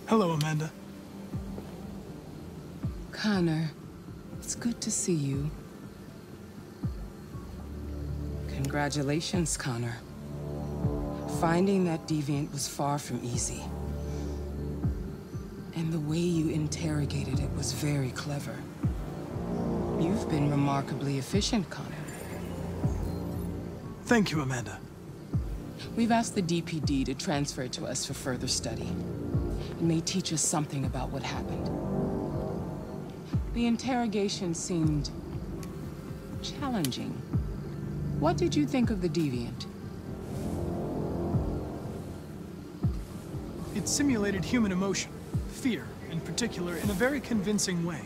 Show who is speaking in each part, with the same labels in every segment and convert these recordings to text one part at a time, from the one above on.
Speaker 1: Hello, Amanda.
Speaker 2: Connor, it's good to see you. Congratulations, Connor. Finding that deviant was far from easy. And the way you interrogated it was very clever. You've been remarkably efficient, Connor.
Speaker 1: Thank you, Amanda.
Speaker 2: We've asked the DPD to transfer it to us for further study. It may teach us something about what happened. The interrogation seemed challenging. What did you think of the deviant?
Speaker 1: It simulated human emotion, fear in particular, in a very convincing way.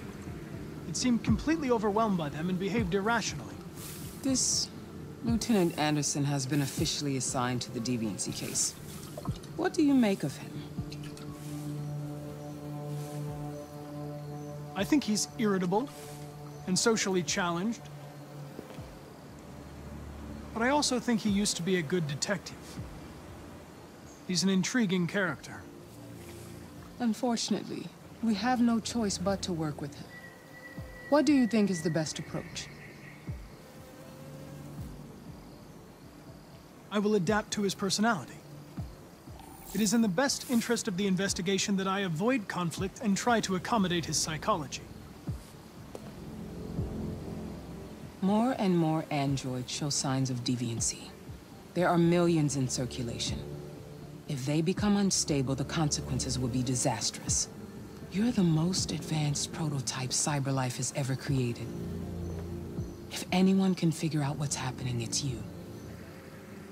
Speaker 1: It seemed completely overwhelmed by them and behaved irrationally.
Speaker 2: This Lieutenant Anderson has been officially assigned to the deviancy case. What do you make of him?
Speaker 1: I think he's irritable and socially challenged. But I also think he used to be a good detective. He's an intriguing character.
Speaker 2: Unfortunately, we have no choice but to work with him. What do you think is the best approach?
Speaker 1: I will adapt to his personality. It is in the best interest of the investigation that I avoid conflict and try to accommodate his psychology.
Speaker 2: More and more androids show signs of deviancy. There are millions in circulation. If they become unstable, the consequences will be disastrous. You're the most advanced prototype CyberLife has ever created. If anyone can figure out what's happening, it's you.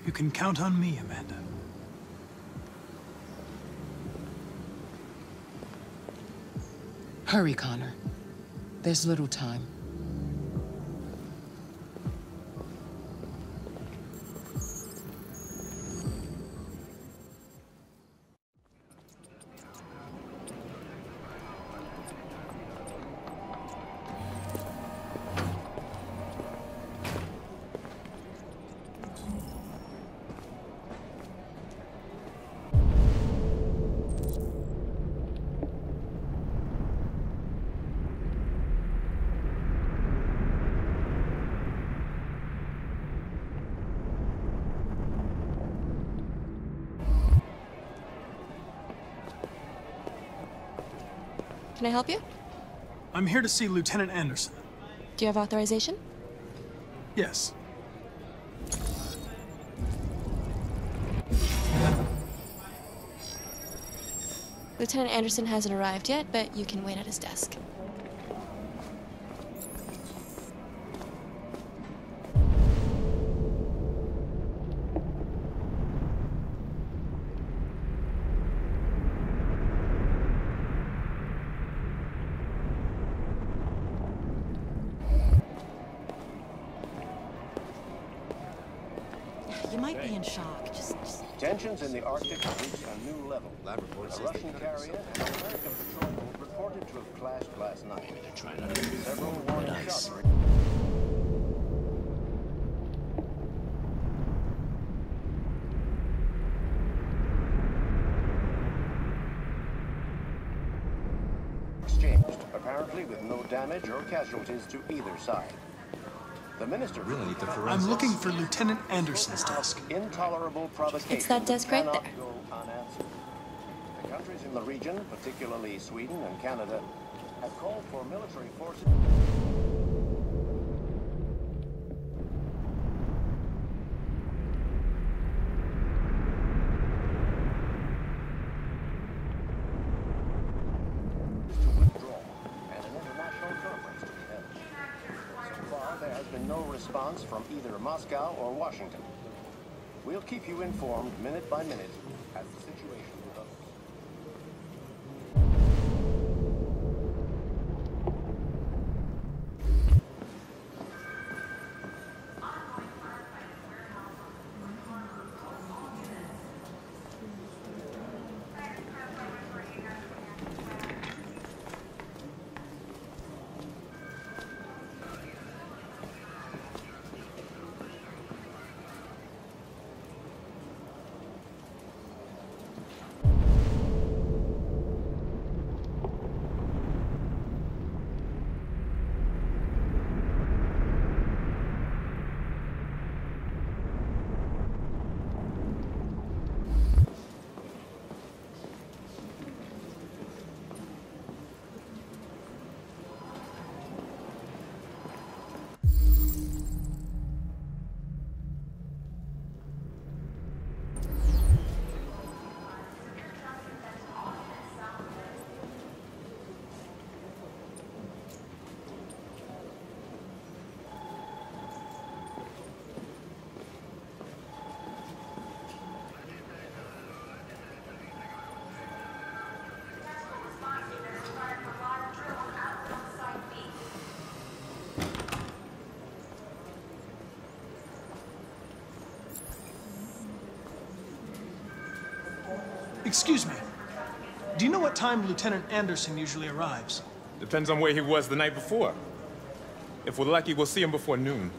Speaker 1: You can count on me, Amanda.
Speaker 2: Hurry, Connor. There's little time.
Speaker 3: Can I help you?
Speaker 1: I'm here to see Lieutenant Anderson.
Speaker 3: Do you have authorization?
Speaker 1: Yes.
Speaker 3: Lieutenant Anderson hasn't arrived yet, but you can wait at his desk.
Speaker 4: You might be in shock. Just...
Speaker 5: Tensions in the Arctic have reached a new level. Lab report says a Russian carrier and an American patrol boat reported to have clashed last night.
Speaker 4: Maybe they're trying to do
Speaker 5: Several warning shots. Exchanged, apparently with no damage or casualties to either side. The minister
Speaker 6: really need the forensics.
Speaker 1: I'm looking for Lieutenant Anderson's desk.
Speaker 5: Intolerable provocation.
Speaker 3: It's that desk right
Speaker 5: cannot
Speaker 3: there.
Speaker 5: go unanswered. The countries in the region, particularly Sweden and Canada, have called for military forces to withdraw and an international conference to be held. So far, there has been no response from either Moscow or Washington. We'll keep you informed minute by minute as the situation develops.
Speaker 1: Excuse me. Do you know what time Lieutenant Anderson usually arrives?
Speaker 6: Depends on where he was the night before. If we're lucky, we'll see him before noon.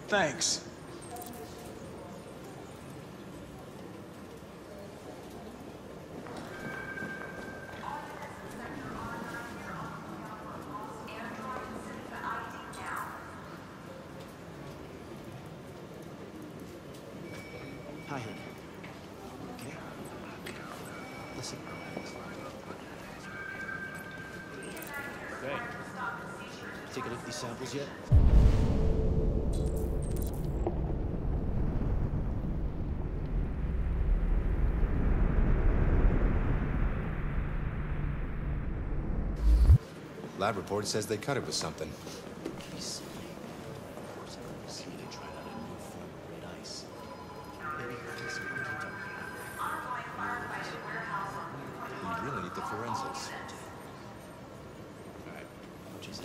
Speaker 1: Thanks.
Speaker 7: Hi, honey. Okay? Listen. Great. Take a look at these samples yet?
Speaker 8: Lab report says they cut it with something. We really need the forensics.
Speaker 7: All right. What you say?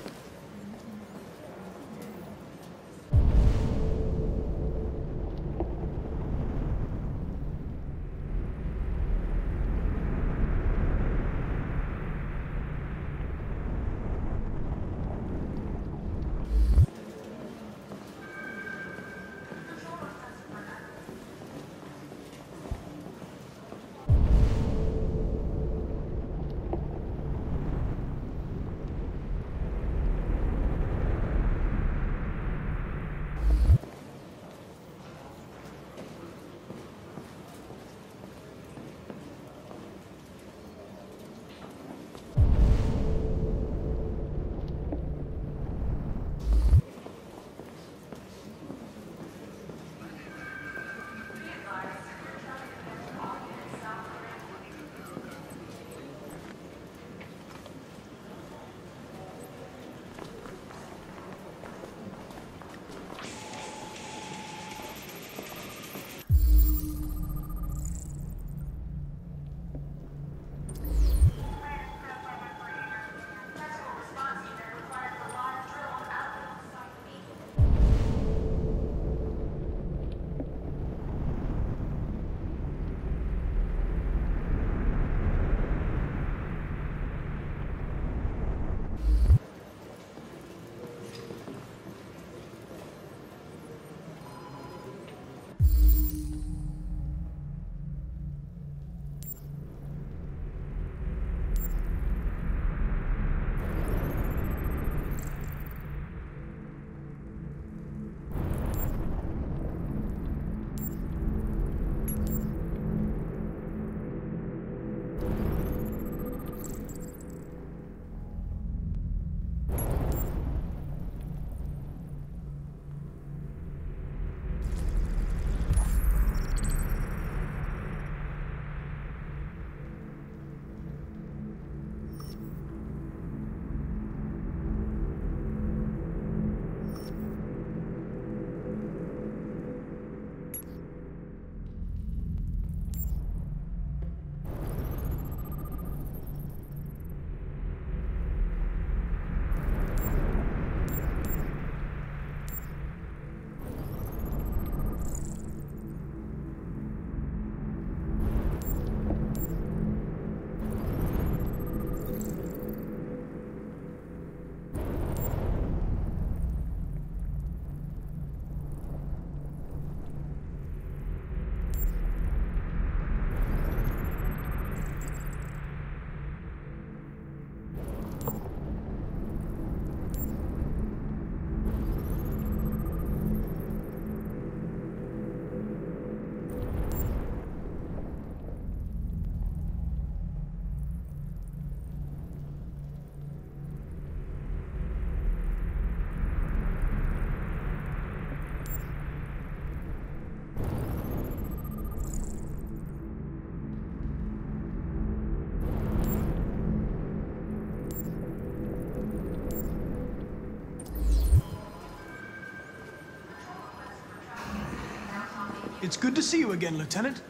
Speaker 1: It's good to see you again, Lieutenant.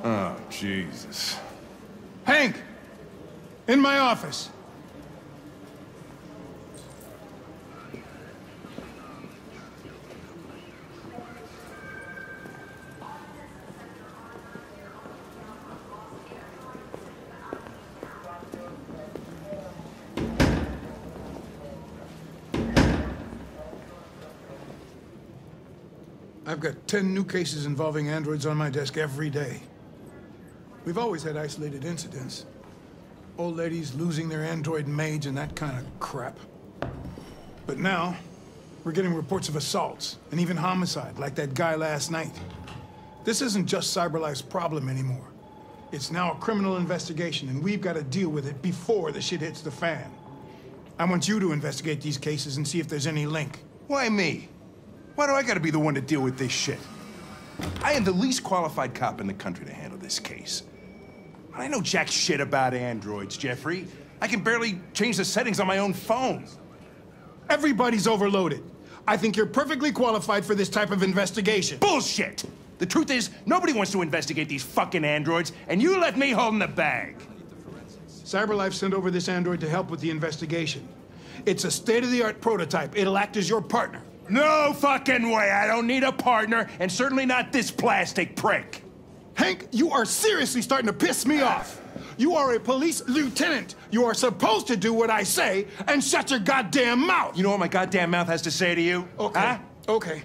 Speaker 9: Oh, Jesus.
Speaker 1: Hank! In my office.
Speaker 10: I've got 10 new cases involving androids on my desk every day. We've always had isolated incidents. Old ladies losing their android maids and that kind of crap. But now, we're getting reports of assaults and even homicide, like that guy last night. This isn't just CyberLife's problem anymore. It's now a criminal investigation, and we've got to deal with it before the shit hits the fan. I want you to investigate these cases and see if there's any link.
Speaker 9: Why me? Why do I gotta be the one to deal with this shit? I am the least qualified cop in the country to handle this case. I know jack shit about androids, Jeffrey. I can barely change the settings on my own phone.
Speaker 10: Everybody's overloaded. I think you're perfectly qualified for this type of investigation.
Speaker 9: Bullshit! The truth is, nobody wants to investigate these fucking androids, and you left me holding the bag.
Speaker 10: CyberLife sent over this android to help with the investigation. It's a state-of-the-art prototype. It'll act as your partner.
Speaker 9: No fucking way! I don't need a partner, and certainly not this plastic prick.
Speaker 10: Hank, you are seriously starting to piss me off. You are a police lieutenant. You are supposed to do what I say and shut your goddamn mouth.
Speaker 9: You know what my goddamn mouth has to say to you?
Speaker 10: Okay,
Speaker 9: huh?
Speaker 10: okay.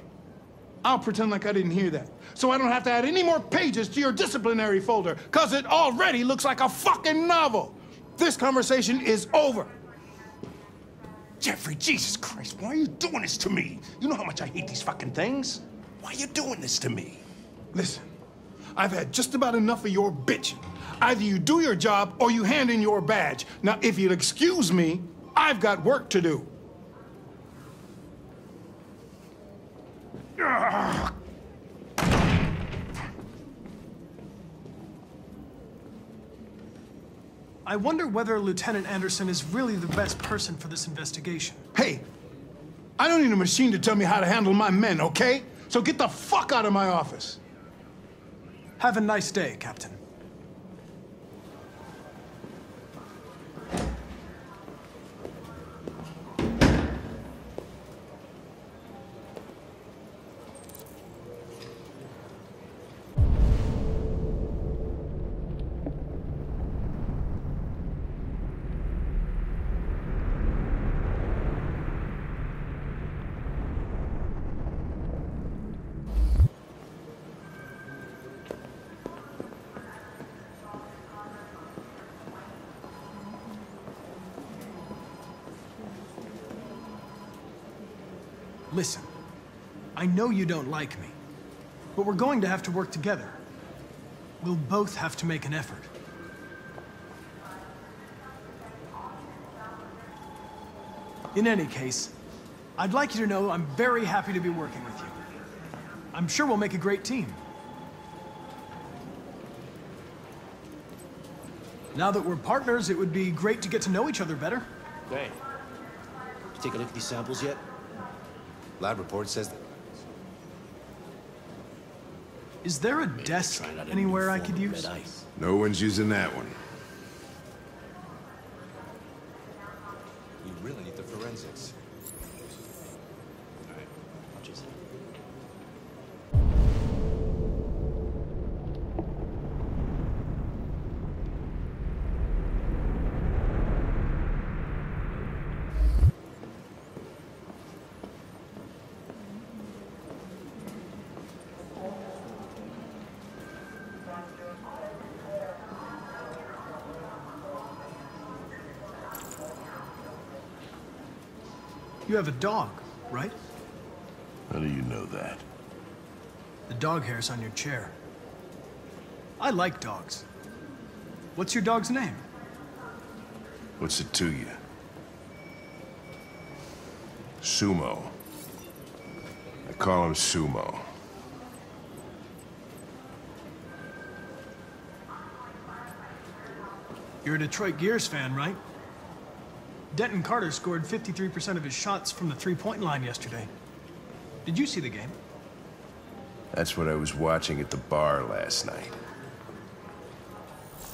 Speaker 10: I'll pretend like I didn't hear that, so I don't have to add any more pages to your disciplinary folder, because it already looks like a fucking novel. This conversation is over.
Speaker 9: Jeffrey, Jesus Christ, why are you doing this to me? You know how much I hate these fucking things. Why are you doing this to me?
Speaker 10: Listen, I've had just about enough of your bitching. Either you do your job or you hand in your badge. Now, if you'll excuse me, I've got work to do.
Speaker 1: I wonder whether Lieutenant Anderson is really the best person for this investigation.
Speaker 10: Hey, I don't need a machine to tell me how to handle my men, okay? So get the fuck out of my office.
Speaker 1: Have a nice day, Captain. Listen, I know you don't like me, but we're going to have to work together. We'll both have to make an effort. In any case, I'd like you to know I'm very happy to be working with you. I'm sure we'll make a great team. Now that we're partners, it would be great to get to know each other better.
Speaker 7: Hey, you take a look at these samples yet?
Speaker 8: Lab report says that.
Speaker 1: Is there a desk anywhere I could use?
Speaker 11: No one's using that one.
Speaker 8: You really need the forensics.
Speaker 7: All right, I'll chase it.
Speaker 1: You have a dog, right?
Speaker 11: How do you know that?
Speaker 1: The dog hair's on your chair. I like dogs. What's your dog's name?
Speaker 11: What's it to you? Sumo. I call him Sumo.
Speaker 1: You're a Detroit Gears fan, right? Denton Carter scored 53% of his shots from the three-point line yesterday. Did you see the game?
Speaker 11: That's what I was watching at the bar last night.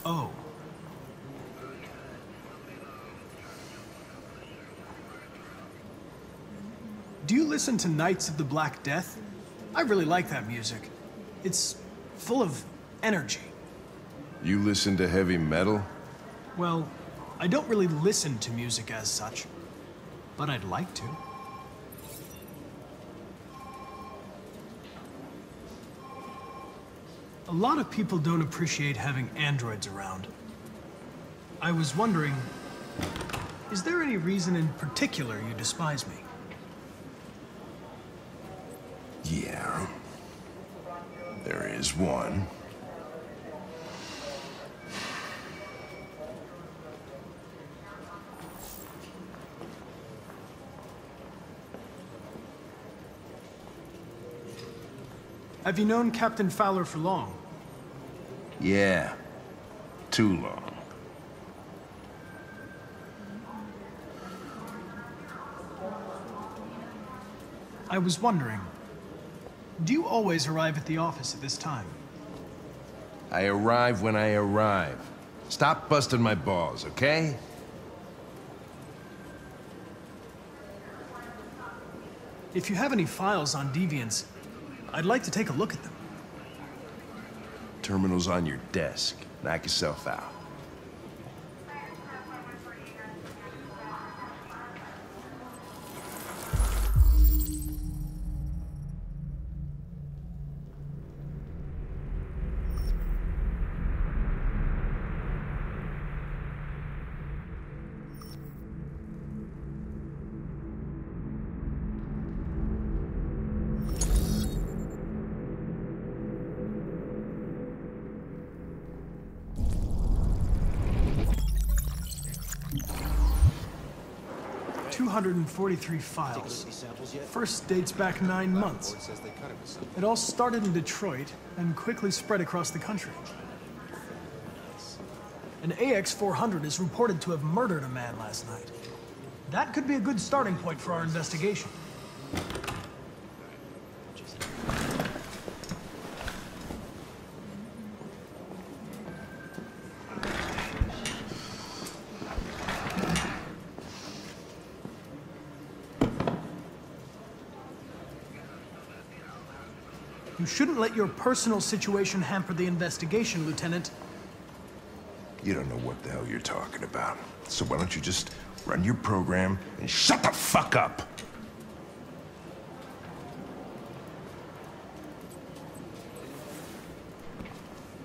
Speaker 1: Oh. Do you listen to Knights of the Black Death? I really like that music. It's full of energy.
Speaker 11: You listen to heavy metal?
Speaker 1: Well, I don't really listen to music as such, but I'd like to. A lot of people don't appreciate having androids around. I was wondering, is there any reason in particular you despise me?
Speaker 11: Yeah. There is one.
Speaker 1: Have you known Captain Fowler for long?
Speaker 11: Yeah. Too long.
Speaker 1: I was wondering, do you always arrive at the office at this time?
Speaker 11: I arrive when I arrive. Stop busting my balls, okay?
Speaker 1: If you have any files on deviants, I'd like to take a look at them.
Speaker 11: Terminal's on your desk. Knock yourself out.
Speaker 1: $243 files. First dates back 9 months. It all started in Detroit and quickly spread across the country. An AX-400 is reported to have murdered a man last night. That could be a good starting point for our investigation. You shouldn't let your personal situation hamper the investigation, Lieutenant.
Speaker 11: You don't know what the hell you're talking about. So why don't you just run your program and shut the fuck up?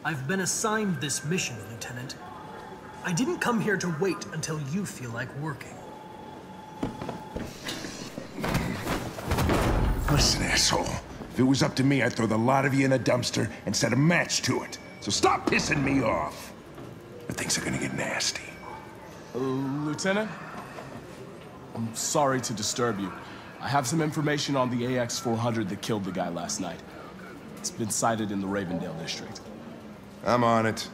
Speaker 1: I've been assigned this mission, Lieutenant. I didn't come here to wait until you feel like working.
Speaker 9: Listen, asshole. If it was up to me, I'd throw the lot of you in a dumpster and set a match to it. So stop pissing me off. But things are gonna get nasty.
Speaker 12: Lieutenant? I'm sorry to disturb you. I have some information on the AX-400 that killed the guy last night. It's been sighted in the Ravendale district.
Speaker 11: I'm on it.